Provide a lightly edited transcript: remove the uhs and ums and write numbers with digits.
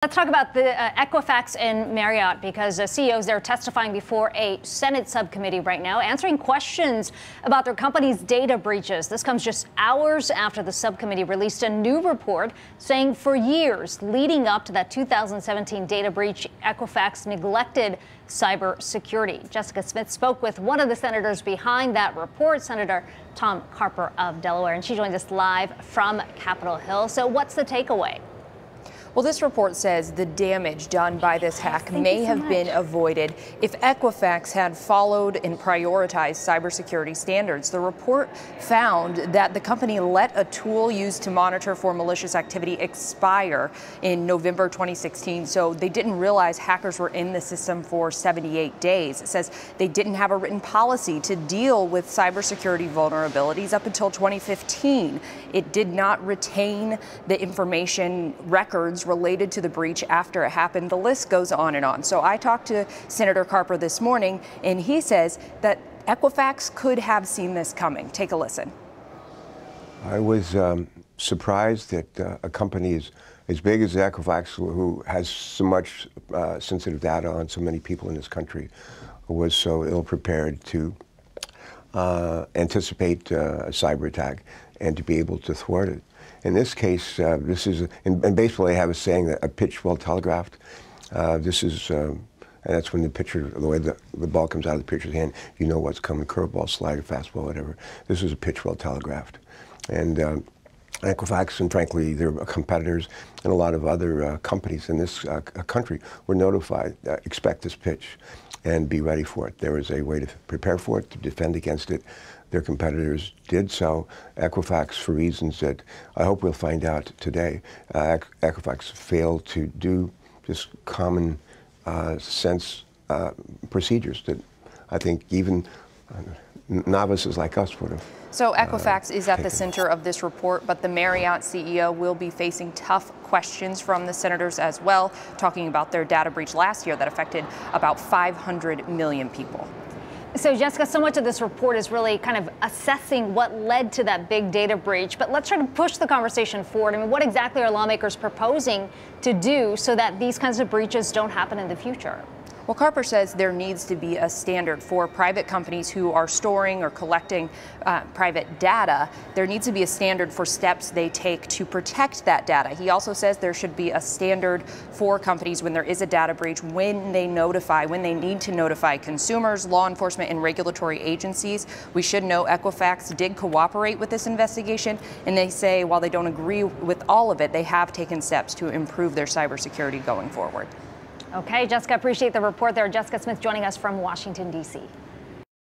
Let's talk about the Equifax and Marriott because CEOs there are testifying before a Senate subcommittee right now, answering questions about their company's data breaches. This comes just hours after the subcommittee released a new report saying for years leading up to that 2017 data breach, Equifax neglected cybersecurity. Jessica Smith spoke with one of the senators behind that report, Senator Tom Carper of Delaware, and she joins us live from Capitol Hill. So what's the takeaway? Well, this report says the damage done by this hack may have been avoided if Equifax had followed and prioritized cybersecurity standards. The report found that the company let a tool used to monitor for malicious activity expire in November 2016, so they didn't realize hackers were in the system for 78 days. It says they didn't have a written policy to deal with cybersecurity vulnerabilities up until 2015. It did not retain the information records related to the breach after it happened. The list goes on and on. So I talked to Senator Carper this morning, and he says that Equifax could have seen this coming. Take a listen. I was surprised that a company as big as Equifax, who has so much sensitive data on so many people in this country, was so ill prepared to anticipate a cyber attack and to be able to thwart it. In this case, this is, and basically I have a saying that a pitch well telegraphed. This is, and that's when the pitcher, the way the ball comes out of the pitcher's hand, you know what's coming, curveball, slider, fastball, whatever. This is a pitch well telegraphed. And Equifax and frankly their competitors and a lot of other companies in this country were notified, expect this pitch and be ready for it. There was a way to prepare for it, to defend against it. Their competitors did so. Equifax, for reasons that I hope we'll find out today, Equifax failed to do just common sense procedures that I think even novices like us would have. So Equifax is at the center of this report, but the Marriott CEO will be facing tough questions from the senators as well, talking about their data breach last year that affected about 500 million people. So, Jessica, so much of this report is really kind of assessing what led to that big data breach. But let's try to push the conversation forward. I mean, what exactly are lawmakers proposing to do so that these kinds of breaches don't happen in the future? Well, Carper says there needs to be a standard for private companies who are storing or collecting private data. There needs to be a standard for steps they take to protect that data. He also says there should be a standard for companies when there is a data breach, when they need to notify consumers, law enforcement, and regulatory agencies. We should know Equifax did cooperate with this investigation, and they say while they don't agree with all of it, they have taken steps to improve their cybersecurity going forward. Okay, Jessica, appreciate the report there. Jessica Smith joining us from Washington, D.C.